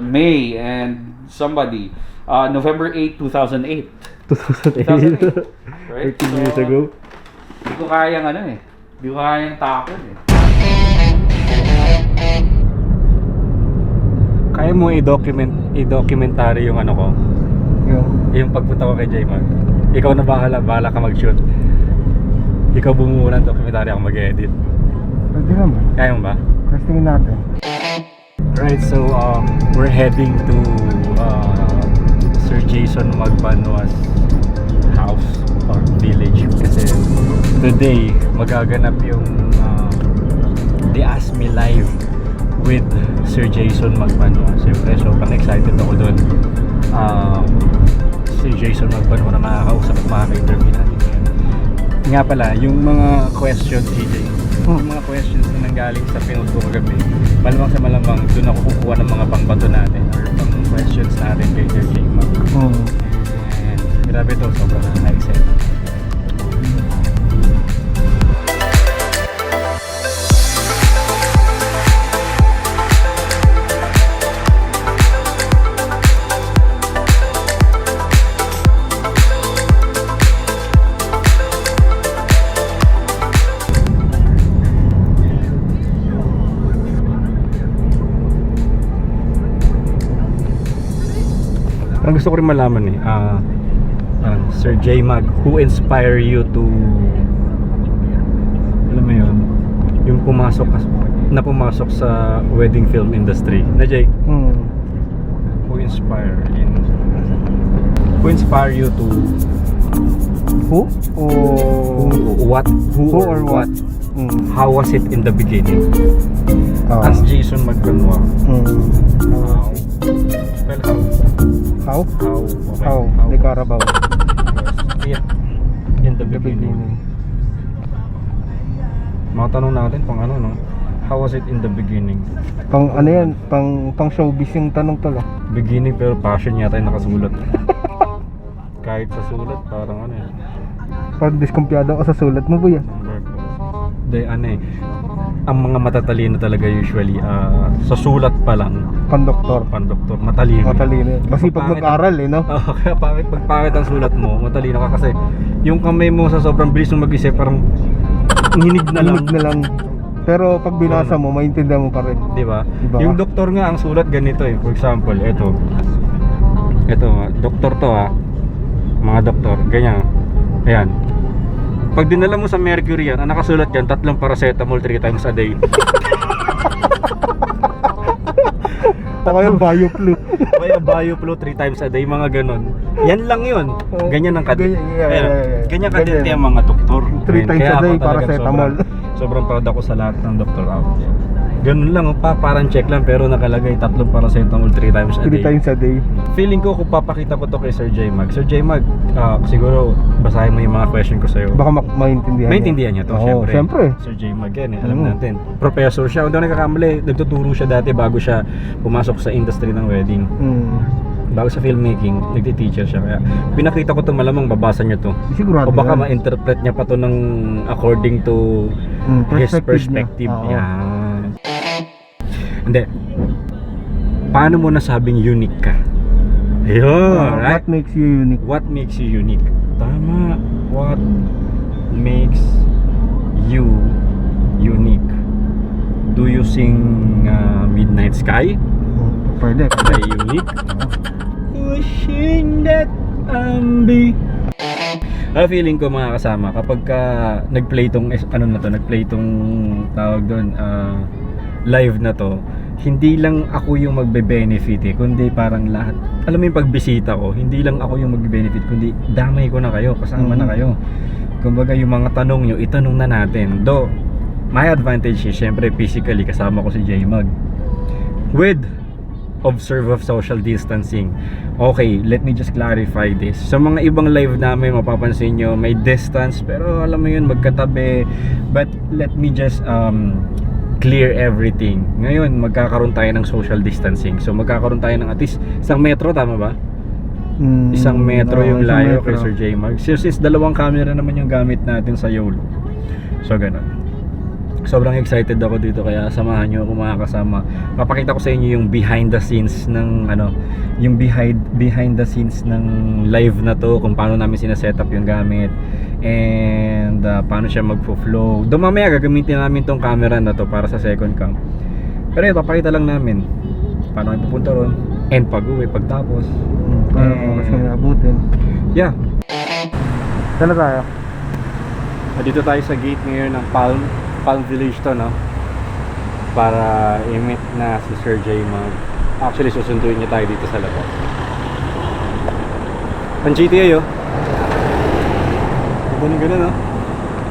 May and somebody. November 8, 2008. 2008. 2008. Right? 13 years ago. Hindi ko kayang Hindi ko kayang takot Kaya mo i-documentary yung ano ko? Yung pagpunta ko kay J-Mag. Ikaw na bahala ka mag-shoot. Ikaw bumuo ng documentary, ako mag-edit. Pwede naman. Kaya mo ba? Testingin natin. Right, so we're heading to Sir Jason Magbanua's house or village kasi today magaganap yung They Ask Me Live with Sir Jason Magbanua. Siyempre, sobrang excited ako doon. Si Jason Magbanua na makakausap at makaka-interview natin ngayon. Nga pala, yung mga questions, AJ, yung mga questions na nanggaling sa pinost ko kagabi, malamang sa malamang doon ako kukuha ng mga pangbato natin or pang questions natin kay Sir J. Mag. And grabe to, sobrang na-excited. Ang gusto ko rin malaman Sir J. Mag, who inspire you to, alam mo yun, yung pumasok sa wedding film industry na Jay? Who inspire you to Who? what? Who or what? How was it in the beginning? As Jason Magbanua. How? Okay. How? Di Carabao. Yeah. In the beginning. Mga tanong natin pang ano, no? How was it in the beginning? Pang ano yan? Pang showbiz yung tanong tala. Beginning pero passion yata yung nakasulat. Kahit sa sulat parang ano yan. Parang diskumpiyado ka sa sulat mo, boy. Hindi, ang mga matatalino talaga usually sa sulat pa lang. Pandoktor. Matalino. Kasi pag mag-aral no? Kaya pag pangit ang sulat mo, matalino ka kasi yung kamay mo sa sobrang bilis mong mag-isip parang nginig na lang. Pero pag binasa mo, maintindihan mo pa rin. Di ba? Diba? Yung doktor nga ang sulat ganito For example, ito doktor to mga doktor, ganyan. Ayan. Pag dinala mo sa Mercury yan, ang nakasulat yan, 3 paracetamol 3 times a day. O kaya bioflu. Kaya bioflu 3 times a day, mga ganon. Yan lang yun. Ganyan ang ganyan kadente ang mga doktor. 3 times a day, paracetamol. Sobrang proud ako sa lahat ng doktor out there. Ganun lang, parang check lang pero nakalagay 3 paracetamol 3 times a day. 3 times a day. Feeling ko kung papakita ko to kay Sir J. Mag. Sir J. Mag, siguro basahin mo yung mga question ko sa'yo. Baka maintindihan Maintindihan niya to, syempre. Sir J. Mag yan alam natin. Professor siya, hindi ako nagkakamali. Nagtuturo siya dati bago siya pumasok sa industry ng wedding. Bago sa filmmaking, nagti-teacher siya. Kaya pinakita ko to, malamang babasa niya to. Sigurado O baka yan. ma-interpret niya pa to ng according to his perspective. Yan. Hindi. Paano mo nasabing unique ka? Ayun, right? What makes you unique? What makes you unique? Tama. What makes you unique? Do you sing Midnight Sky? Pwede. By Unique? Wishing that be. Feeling ko mga kasama kapag nag-play tong tawag doon live na to, hindi lang ako yung magbe-benefit kundi parang lahat. Alam mo yung pagbisita ko, hindi lang ako yung magbe-benefit kundi damay ko na kayo, kasama na kayo. Kumbaga yung mga tanong nyo, itanong na natin. Do, my advantage is syempre physically kasama ko si J. Mag. With observe of social distancing. Okay, let me just clarify this. Sa mga ibang live namin, mapapansin nyo, may distance, pero alam mo yun, magkatabi. But let me just clear everything. Ngayon, magkakaroon tayo ng social distancing. So, magkakaroon tayo ng at least 1 metro, tama ba? 1 metro yung layo kay Sir J. Mag. So, since 2 camera naman yung gamit natin sa YOLO. So, ganun. Sobrang excited ako dito, kaya samahan nyo ako mga kasama. Papakita ko sa inyo yung behind the scenes ng yung behind the scenes ng live na to, kung paano namin sinasetup yung gamit and paano siya magfo-flow. Doon mamaya gagamitin namin tong camera na to para sa second cam. Pero yun, papakita lang namin paano kami pupunta ron and pag-uwi pagtapos. Paano mo kasi abutin? Yeah. Saan na tayo? Dito tayo sa gate ngayon ng Palm Village to, no? Para i-meet na si Sir J actually susunduin niya tayo dito sa labas. Ang GTA, oh. Ganun, no?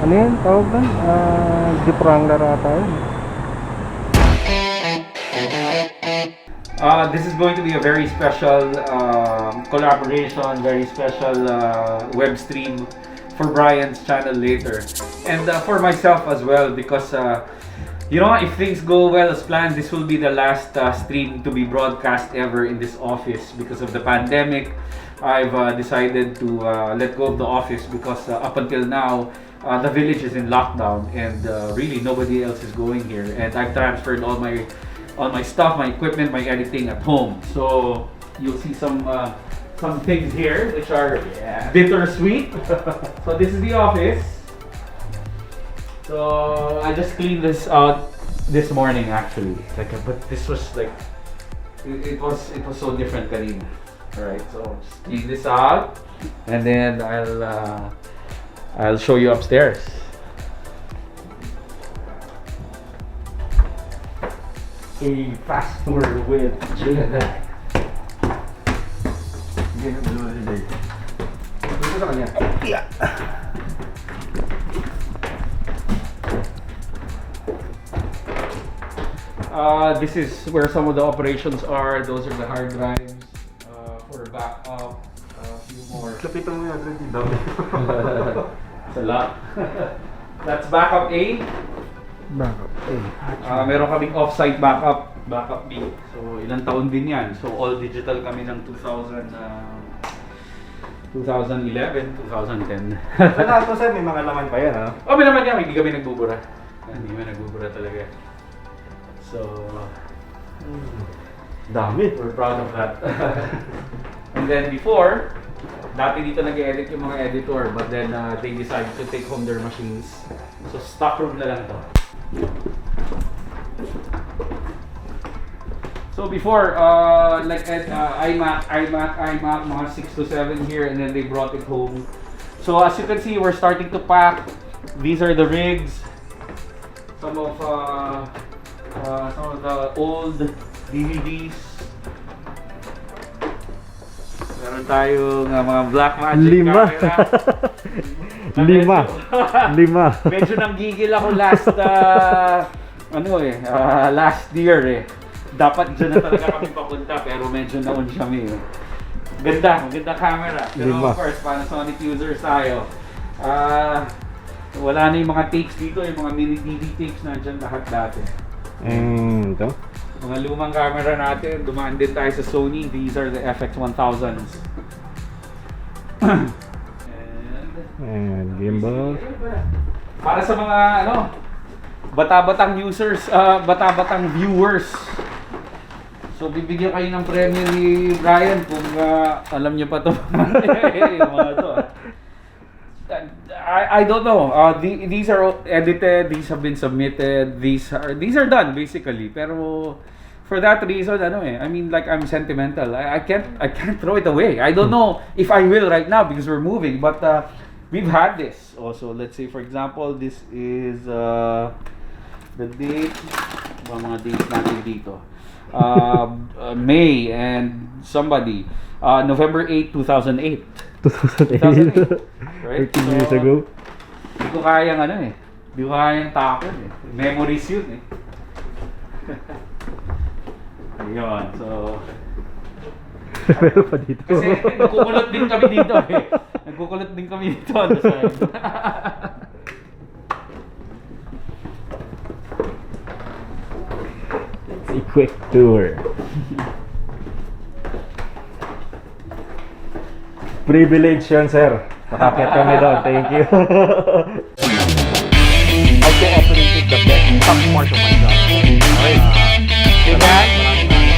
Ano yan? Tawag na? Jeep Wrangler ata yun. This is going to be a very special collaboration, very special web stream for Bryan's channel later, and for myself as well, because you know, if things go well as planned, this will be the last stream to be broadcast ever in this office. Because of the pandemic, I've decided to let go of the office, because up until now the village is in lockdown, and really nobody else is going here, and I've transferred all my stuff, my equipment, my editing at home. So you'll see some things here which are bittersweet. So this is the office. So I just cleaned this out this morning actually. But this was like it was so different kanina. Alright, so just clean this out and then I'll show you upstairs. A fast tour with Jay. Dito sa kanya. This is where some of the operations are. Those are the hard drives for backup. A few more. Kapitan mo yan, ready daw. It's a lot. That's backup A. Backup. Meron kaming off-site backup B. So ilang taon din yan. So all digital kami ng 2011, 2010. Sa lahat to, sir, may mga laman pa yan, ha? Oh, may naman yan. Hindi kami nagbubura. Hindi kami nagbubura talaga. So, Dami. we're proud of that. And then before, dati dito nag-edit yung mga editor, but then they decided to take home their machines. So stock room na lang to. So before, like at iMac, mga 6 to 7 here, and then they brought it home. So as you can see, we're starting to pack. These are the rigs. Some of the old DVDs. Meron tayong mga Blackmagic camera. Lima. Medyo nanggigil ako last last year eh. Dapat dyan na talaga kami papunta, pero medyo naon kami eh. Maganda camera. Pero of course, Panasonic users tayo. Wala na yung mga tapes dito, yung mga mini DV tapes nandyan lahat dati. Ito? Mga lumang camera natin, dumaan din tayo sa Sony. These are the FX1000s. And gimbal. Para sa mga bata-batang users, bata-batang viewers. So bibigyan kayo ng premyo ni Bryan kung alam niyo pa to. Mga to. I don't know. These are edited, these have been submitted, these are done basically. Pero for that reason, I mean, like, I'm sentimental. I can't throw it away. I don't know if I will right now because we're moving, but we've had this also. Let's say for example, this is the date. Mga dates natin dito. May and somebody November 8, 2008. 2008. Right? 13 years ago. Hindi ko kayang Hindi ko kayang takon eh. Memories yun eh. Ayun, so Meron pa dito. kasi nagkukulot din kami dito eh. Nagkukulot din kami dito on the side. It's a quick tour. Privilege yun, sir. Makakit kami doon. Thank you. At the offering you the best top part of my job. Okay. Tingnan,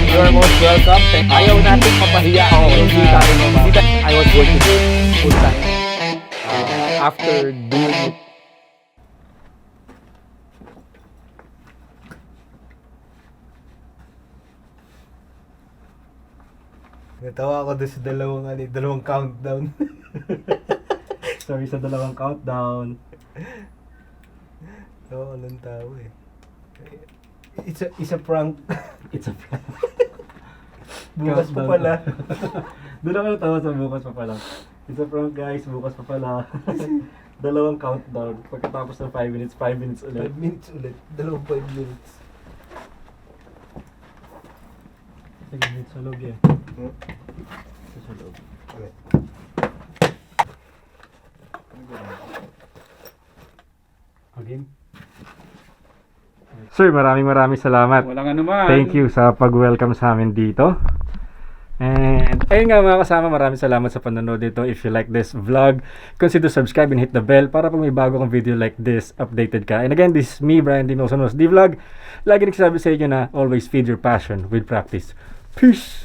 you are most welcome. Ayaw natin mapahiya. Hindi tayo mapahiya. I was working full time. After doing it, Natawa ako doon sa dalawang countdown. Sorry sa dalawang countdown. Tawa ko ng tao eh. It's a prank. It's a prank. Bukas pa pala. Doon ako natawa sa bukas pa pala. It's a prank guys, bukas pa pala. Dalawang countdown. Pagkatapos ng 5 minutes, 5 minutes ulit. 5 minutes ulit. Dalawang 5 minutes. Sige, minutes sa loob yan. Sa loob. Okay. Okay. Sir, maraming salamat. Walang anuman. Thank you sa pag-welcome sa amin dito. And ayun nga mga kasama, maraming salamat sa panonood dito. If you like this vlog, consider subscribe and hit the bell para pag may bago kong video like this, updated ka. And again, this is me, Bryan, the vlog. Lagi nagsasabi sa inyo na always feed your passion with practice. Peace!